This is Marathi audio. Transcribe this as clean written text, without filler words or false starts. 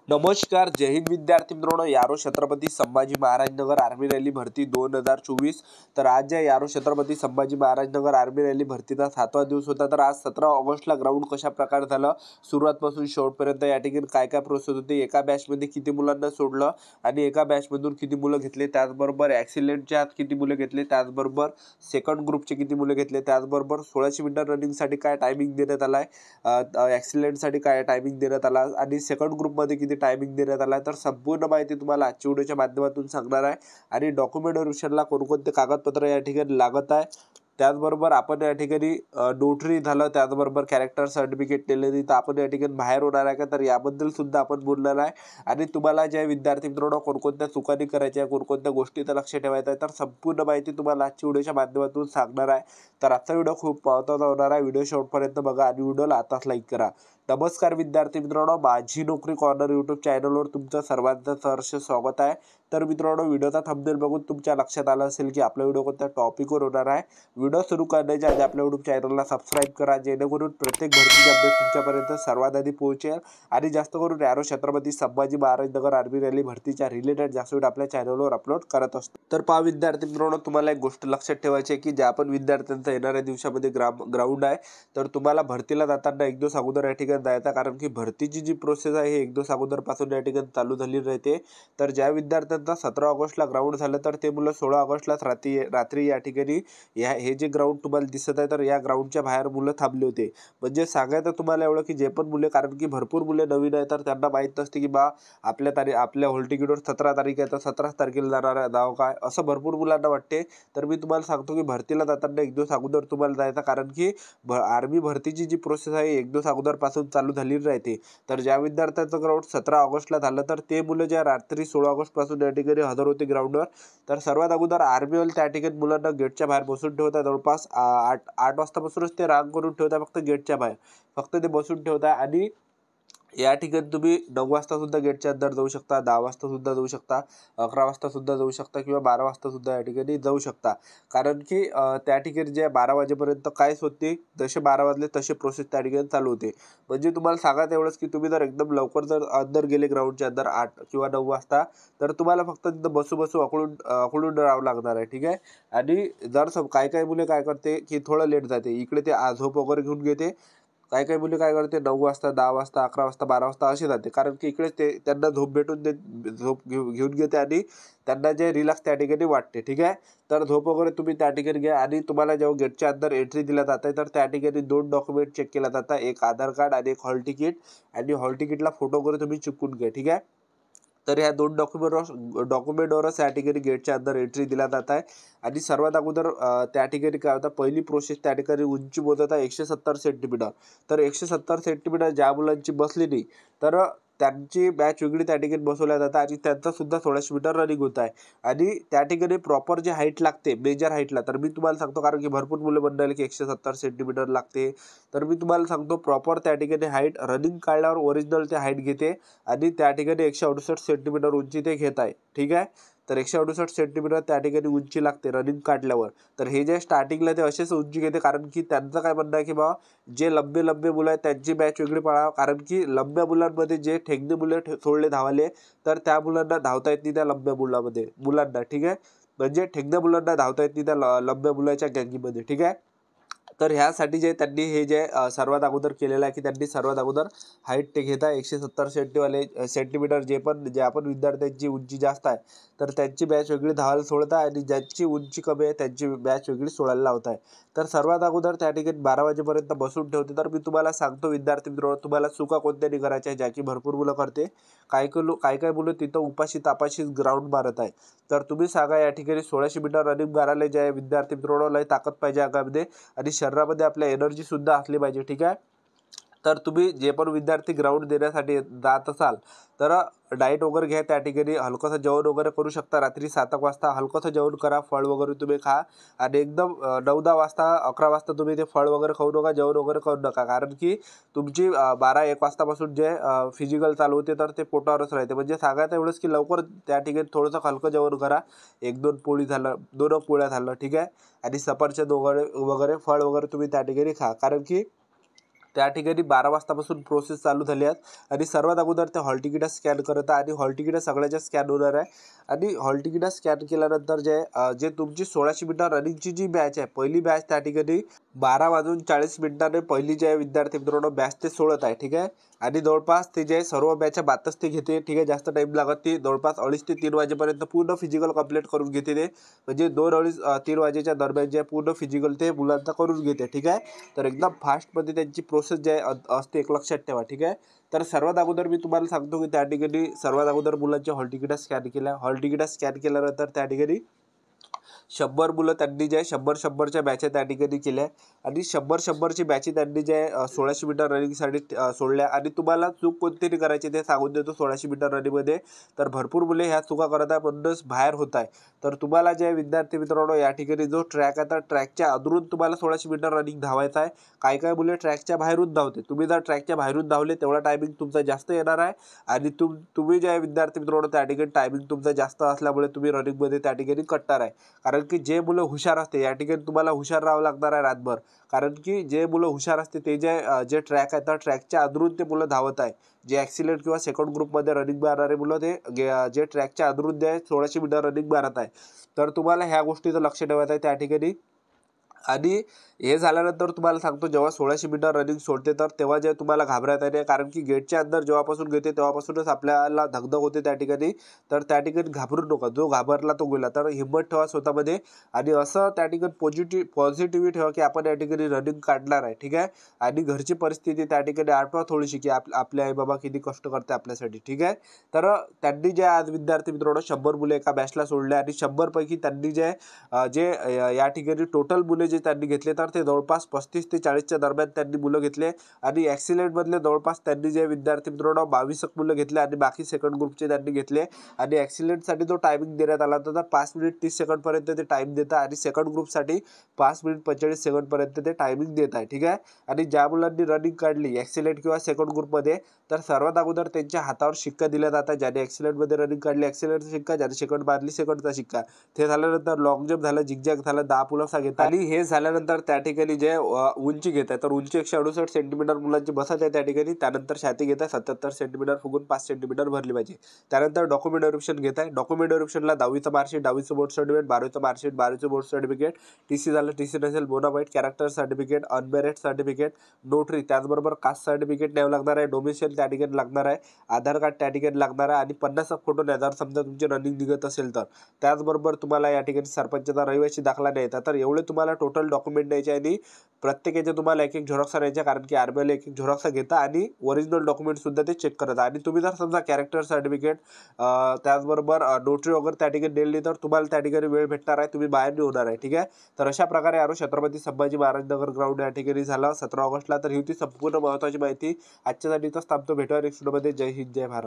नमस्कार, जय हिंद विद्यार्थी मित्रांनो. यारो छत्रपती संभाजी महाराज नगर आर्मी रॅली भरती 2024. तर आज या यारो छत्रपती संभाजी महाराज नगर आर्मी रॅली भरतीचा 7वा दिवस होता. तर आज 17 ऑगस्टला ग्राउंड कशा प्रकारे झालं, सुरुवातपासून शेवटपर्यंत या ठिकाणी काय काय प्रोसेस होती, एका बॅचमध्ये किती मुलांना सोडलं आणि एका बॅचमधून किती मुलं घेतले, त्याचबरोबर ॲक्सिलेंटच्या आत किती मुलं घेतले, त्याचबरोबर सेकंड ग्रुपचे किती मुलं घेतले, त्याचबरोबर 1600 मीटर रनिंगसाठी काय टायमिंग देण्यात आला आहे, ॲक्सिलेंटसाठी काय टायमिंग देण्यात आला आणि सेकंड ग्रुपमध्ये किती टायमिंग देण्यात आला, तर संपूर्ण माहिती तुम्हाला आजच्या व्हिडिओच्या माध्यमातून सांगणार आहे. आणि डॉक्युमेंट व्हेरिफिकेशनला कोणकोणते कागदपत्र या ठिकाणी लागत आहे, त्याचबरोबर आपण या ठिकाणी नोटरी झालं, त्याचबरोबर कॅरेक्टर सर्टिफिकेट दिलेली, तर आपण या ठिकाणी बाहेर होणार आहे का, तर याबद्दल सुद्धा आपण बोलणार आहे. आणि तुम्हाला ज्या विद्यार्थी मित्रांनो कोणकोणत्या चुकांनी करायच्या आहे, कोणकोणत्या गोष्टीचं लक्ष ठेवायचं आहे, तर संपूर्ण माहिती तुम्हाला आजच्या व्हिडिओच्या माध्यमातून सांगणार आहे. तर आजचा व्हिडिओ खूप महत्त्वाचा होणार आहे. व्हिडिओ शेवटपर्यंत बघा आणि व्हिडिओला आताच लाईक करा. नमस्कार विद्यार्थी मित्रांनो, माझी नोकरी कॉर्नर यूट्यूब चॅनलवर तुमचं सर्वांचं सहर्ष स्वागत आहे. तर मित्रांनो, व्हिडिओचा थंबनेल बघून तुमच्या लक्षात आलं असेल की आपला व्हिडिओ कोणत्या टॉपिकवर होणार आहे. व्हिडिओ सुरू करण्याच्या आधी आपल्या यूट्यूब चॅनलला सबस्क्राईब करा, जेणेकरून प्रत्येक भरतीचे अपडेट तुमच्यापर्यंत सर्वात आधी पोहोचेल. आणि जास्त करून यारो छत्रपती संभाजी महाराज नगर आर्मी रॅली भरतीच्या रिलेटेड जास्त व्हिडिओ आपल्या चॅनलवर अपलोड करत असतो. तर पहा विद्यार्थी मित्रांनो, तुम्हाला एक गोष्ट लक्षात ठेवायची आहे की ज्या आपण विद्यार्थ्यांचा येणाऱ्या दिवसामध्ये ग्राउंड आहे, तर तुम्हाला भरतीला जाताना एक दिवस अगोदर या ठिकाणी जायचं, कारण की भरतीची जी प्रोसेस आहे हे एक दिवस अगोदरपासून या ठिकाणी चालू झाली राहते. तर ज्या विद्यार्थ्यांचा 17 ऑगस्टला ग्राउंड झालं, तर ते मुलं 16 ऑगस्टलाच रात्री या ठिकाणी हे जे ग्राउंड तुम्हाला दिसत आहे, तर या ग्राउंडच्या बाहेर मुलं थांबले होते. म्हणजे सांगायचं तुम्हाला एवढं की जे पण मुले, कारण की भरपूर मुले नवीन आहे, तर त्यांना माहीत नसते की बा आपल्या हॉल तिकीटवर 17 तारीख आहे, तर 17 तारखेला जाणार जावं काय, असं भरपूर मुलांना वाटते. तर मी तुम्हाला सांगतो की भरतीला जाताना एक दिवस अगोदर तुम्हाला जायचं, कारण की आर्मी भरतीची जी प्रोसेस आहे एक दिवस अगोदरपासून चालू झाली राहते. तर ज्या विद्यार्थ्यांचं ग्राउंड 17 ऑगस्टला झालं, तर ते मुलं ज्या रात्री 16 ऑगस्टपासून या ठिकाणी हजर होते ग्राउंडवर, तर सर्वात अगोदर आर्मीवाले त्या ठिकाणी मुलांना गेटच्या बाहेर बसून ठेवतात. जवळपास 8 वाजतापासूनच ते रांग करून ठेवतात, फक्त गेटच्या बाहेर फक्त ते बसून ठेवतात. आणि या ठिकाणी तुम्ही 9 वाजता सुद्धा गेटच्या अंदर जाऊ शकता, 10 वाजता सुद्धा जाऊ शकता, 11 वाजता सुद्धा जाऊ शकता किंवा 12 वाजता सुद्धा या ठिकाणी जाऊ शकता. कारण की त्या ठिकाणी जे 12 वाजेपर्यंत काहीच होते, जसे 12 वाजले तसे प्रोसेस त्या ठिकाणी चालू होते. म्हणजे तुम्हाला सांगायचं एवढंच की तुम्ही जर एकदम लवकर जर अंदर गेले ग्राउंडच्या अंदर 8 किंवा 9 वाजता, तर तुम्हाला फक्त तिथं बसू अकडून राहावं लागणार आहे. ठीक आहे. आणि जर काही मुले काय करते की थोडं लेट जाते, इकडे ते झोप वगैरे घेऊन घेते. काही मुले काय करते 9 वाजता, 10 वाजता, 11 वाजता, 12 वाजता असे जाते, कारण की इकडे त्यांना झोप घेऊन घेते आणि त्यांना जे रिलॅक्स त्या ठिकाणी वाटते. ठीक आहे. तर झोप वगैरे तुम्ही त्या ठिकाणी घ्या. आणि तुम्हाला जेव्हा गेटच्या अंदर एंट्री दिला जात आहे, तर त्या ठिकाणी 2 डॉक्युमेंट चेक केला जातात, एक आधार कार्ड आणि एक हॉल तिकीट. आणि हॉल तिकीटला फोटो वगैरे तुम्ही चिपकून घ्या. ठीक आहे. तर ह्या 2 डॉक्युमेंटवरच या ठिकाणी गेटच्या अंदर एंट्री दिला जात आहे. आणि सर्वात अगोदर त्या ठिकाणी काय होतं, पहिली प्रोसेस त्या ठिकाणी उंची मोजत आहे 170 सेंटीमीटर. तर 170 सेंटीमीटर ज्या मुलांची बसली नाही, तर त्यांची बॅच वेगळी त्या ठिकाणी बसवल्या जातात आणि त्यांचा सुद्धा 1600 मीटर रनिंग होत आहे. आणि त्या ठिकाणी प्रॉपर जे हाईट लागते मेजर हाईटला, तर मी तुम्हाला सांगतो, कारण की भरपूर मुलं म्हणाले की 170 सेंटीमीटर लागते, तर मी तुम्हाला सांगतो प्रॉपर त्या ठिकाणी हाईट रनिंग काढल्यावर ओरिजिनल ते हाईट घेते. आणि त्या ठिकाणी 168 सेंटीमीटर उंची ते घेत आहे. ठीक आहे. तर 168 सेंटीमीटर त्या ठिकाणी उंची लागते रनिंग काढल्यावर. तर हे जे स्टार्टिंगला ते असेच उंची घेते, कारण की त्यांचं काय म्हणणं आहे की बा जे लंबे मुलं आहेत त्यांची बॅच वेगळी पळावं, कारण की लंब्या मुलांमध्ये जे ठेंगणे मुलं सोडले धावाले, तर त्या मुलांना धावता येत नाही त्या लंब्या मुलांना. ठीक आहे. म्हणजे ठेंगण्या मुलांना धावता येत नाही त्या लंब्या मुलाच्या गँगीमध्ये. ठीक आहे. तर ह्यासाठी जे त्यांनी हे जे सर्वात अगोदर केलेलं आहे की त्यांनी सर्वात अगोदर हाईट ते घेत आहे 170 सेंटीमीटर. जे आपण विद्यार्थ्यांची उंची जास्त आहे, तर त्यांची बॅच वेगळी धावायला सोडत आहे, आणि ज्यांची उंची कमी आहे त्यांची बॅच वेगळी सोडायला लावत आहे. तर सर्वात अगोदर त्या ठिकाणी 12 वाजेपर्यंत बसून ठेवते. तर मी तुम्हाला सांगतो विद्यार्थी मित्रांनो, तुम्हाला चुका कोणत्या करायच्या आहे, ज्या की भरपूर मुलं करते. काही मुलं तिथं उपाशी तापाशीच ग्राउंड मारत आहे. तर तुम्ही सांगा, या ठिकाणी 1600 मीटर रनिंग मारायला जे विद्यार्थी मित्रांनो लय ताकद पाहिजे अंगामध्ये, आणि शरीरामध्ये आपल्या एनर्जी सुद्धा असली पाहिजे. ठीक आहे. तर तुम्ही जे पण विद्यार्थी ग्राउंड देण्यासाठी जात असाल, तर डाएट वगैरे घ्या. त्या ठिकाणी हलकंसं जेवण वगैरे करू शकता. रात्री 7 वाजता हलकंसं जेवण करा, फळ वगैरे तुम्ही खा. आणि एकदम 9-10 वाजता 11 वाजता तुम्ही ते फळ वगैरे खाऊ नका, जेवण वगैरे खाऊ नका, कारण की तुमची 12-1 वाजतापासून जे फिजिकल चालू होते, तर ते पोटावरच राहते. म्हणजे सांगायचं एवढंच की लवकर त्या ठिकाणी थोडंसं हलकं जेवण करा. 1-2 पोळी झालं, 2 पोळ्या झालं. ठीक आहे. आणि सफरचंद वगैरे फळ वगैरे तुम्ही त्या ठिकाणी खा, कारण की त्या ठिकाणी 12 वाजतापासून प्रोसेस चालू झाली आहे आणि सर्वात अगोदर ते हॉल तिकीट स्कॅन करत आहे आणि हॉल तिकीट सगळ्याच्या स्कॅन होणार आहे आणि हॉल तिकीट स्कॅन केल्यानंतर जे तुमची 1600 मीटर रनिंगची जी बॅच आहे, पहिली बॅच त्या ठिकाणी 12:40 पहिली जे विद्यार्थी मित्रांनो बॅच ते सोडत आहे. ठीक आहे. आणि जवळपास ते जे सर्व बॅचच्या बातच ते घेते. ठीक आहे. जास्त टाईम लागत नाही. जवळपास 2:30 ते 3 वाजेपर्यंत पूर्ण फिजिकल कंप्लीट करून घेते ते. म्हणजे 2:30-3 वाजेच्या दरम्यान जे पूर्ण फिजिकल ते मुलांचा करून घेते. ठीक आहे. तर एकदम फास्टमध्ये त्यांची प्रोसेस जे असते एक लक्षात ठेवा. ठीक आहे. तर सर्वात अगोदर मी तुम्हाला सांगतो की त्या ठिकाणी सर्वात अगोदर मुलांच्या हॉल तिकीट स्कॅन केल्या. हॉल तिकीट स्कॅन केल्यानंतर त्या ठिकाणी 100 मुलं त्यांनी जे 100-100च्या बॅचा त्या ठिकाणी केल्या आणि 100-100ची बॅची त्यांनी जे 1600 मीटर रनिंगसाठी सोडल्या आणि तुम्हाला चूक कोणती नाही करायची ते सांगून देतो. 1600 मीटर रनिंगमध्ये तर भरपूर मुले ह्या चुका करत आहे म्हणूनच बाहेर होत आहे. तर तुम्हाला जे विद्यार्थी मित्रांनो या ठिकाणी जो ट्रॅक आहे तर ट्रॅकच्या अधून तुम्हाला 1600 मीटर रनिंग धावायचं आहे. काही मुले ट्रॅकच्या बाहेरून धावते. तुम्ही जर ट्रॅकच्या बाहेरून धावले तेवढा टायमिंग तुमचा जास्त येणार आहे आणि तुम्ही जे विद्यार्थी मित्रांनो त्या ठिकाणी टायमिंग तुमचा जास्त असल्यामुळे तुम्ही रनिंगमध्ये त्या ठिकाणी कटणार आहे. कारण की जे मुलं हुशार असते या ठिकाणी तुम्हाला हुशार राहावं लागणार आहे रातभर. कारण की जे मुलं हुशार असते ते जे ट्रॅक आहे तर ट्रॅकच्या अधून ते मुलं धावत आहे. जे ॲक्सिलेंट किंवा सेकंड ग्रुपमध्ये रनिंग मारणारे मुलं ते जे ट्रॅकच्या अधून जे 1600 मीटर रनिंग मारत आहे. तर तुम्हाला ह्या गोष्टीचं लक्ष ठेवायचं आहे त्या ठिकाणी. आणि हे झाल्यानंतर तुम्हाला सांगतो जेव्हा 1600 मीटर रनिंग सोडते तर तेव्हा जे तुम्हाला घाबरायचं नाही. कारण की गेटच्या अंदर जेव्हापासून घेते तेव्हापासूनच आपल्याला धगधग होते त्या ठिकाणी. तर त्या ठिकाणी घाबरू नका. जो घाबरला तो गेला. तर हिंमत ठेवा स्वतःमध्ये आणि असं त्या ठिकाणी पॉझिटिव्हिटी ठेवा की आपण या ठिकाणी रनिंग काढणार आहे. ठीक आहे. आणि घरची परिस्थिती त्या ठिकाणी आठवा थोडीशी की आपले आई बाबा किती कष्ट करते आपल्यासाठी. ठीक आहे. तर त्यांनी जे आज विद्यार्थी मित्रांनो 100 मुले एका बॅचला सोडले आणि 100 पैकी त्यांनी जे या ठिकाणी टोटल मुले जे त्यांनी घेतले तर ते जवळपास 35 ते 40च्या दरम्यान त्यांनी मुलं घेतले आणि ॲक्सिलेंटमधले जवळपास त्यांनी जे विद्यार्थी मित्रांनो 22 मुलं घेतले आणि बाकी सेकंड ग्रुपचे त्यांनी घेतले आणि ॲक्सिलेंटसाठी जो टायमिंग देण्यात आला होता तर 5 मिनिट 30 सेकंडपर्यंत ते टाईम देतात आणि सेकंड ग्रुपसाठी 5 मिनिट 45 सेकंडपर्यंत ते टायमिंग देत आहे. ठीक आहे. आणि ज्या मुलांनी रनिंग काढली ॲक्सिलेंट किंवा सेकंड ग्रुपमध्ये तर सर्वात अगोदर त्यांच्या हातावर शिक्का दिला जातात. ज्याने ॲक्सिलेंटमध्ये रनिंग काढली ॲक्सिलेंटचा शिक्का, ज्याने सेकंड मारली सेकंडचा शिक्का. ते झाल्यानंतर लॉंग जम्प झालं, झिगझॅग झालं, 10 पुलअप्स घेतात आणि हे झाल्यानंतर त्या ठिकाणी जे उंची घेत आहे तर उंची 168 सेंटीमीटर मुलांची बसत आहे त्या ठिकाणी. त्यानंतर छाती घेत आहे 77 सेंटीमीटर फुगून 5 सेंटीमीटर भरली पाहिजे. त्यानंतर डॉक्युमेंट व्हेरिफिकेशन घेत आहे. डॉक्युमेंट व्हेरिफिकेशनला 10वीचं मार्कशीट, 10वीचं बोर्ड सर्टिफिकेट, 12वीचं मार्कशीट, 12वीचं बोर्ड सर्टिफिकेट, टीसी झालं, टीसी नसेल, बोनाफाईड, कॅरेक्टर सर्टिफिकेट, अनमेरिट सर्टिफिकेट, नोटरी, त्याचबरोबर कास्ट सर्टिफिकेट न्यावं लागणार आहे. डोमिसाईल त्या ठिकाणी लागणार आहे. आधार कार्ड त्या ठिकाणी लागणार आहे आणि 50 फोटो न्या जर समजा तुमची रनिंग निघत असेल तर. त्याचबरोबर तुम्हाला या ठिकाणी सरपंचाचा रहिवासी दाखला न्यायचा. तर एवढे तुम्हाला टोटल डॉक्युमेंट द्यायचे आणि प्रत्येकाचे तुम्हाला एक झेरॉक्स आणायचे. कारण की आरबीआयला एक झेरॉक्स घेता आणि ओरिजिनल डॉक्युमेंट सुद्धा ते चेक करतात. आणि तुम्ही जर समजा कॅरेक्टर सर्टिफिकेट त्याचबरोबर नोटरी वगैरे त्या ठिकाणी दिली तर तुम्हाला त्या ठिकाणी वेळ भेटणार आहे. तुम्ही बाहेर होणार आहे. ठीक आहे. तर अशा प्रकारे छत्रपती संभाजी महाराज नगर ग्राउंड या ठिकाणी झालं 17 ऑगस्टला. तर ही होती संपूर्ण महत्त्वाची माहिती. आजच्यासाठी तर थांबतो. भेटूया नेक्स्ट व्हिडिओमध्ये. जय हिंद, जय भारत.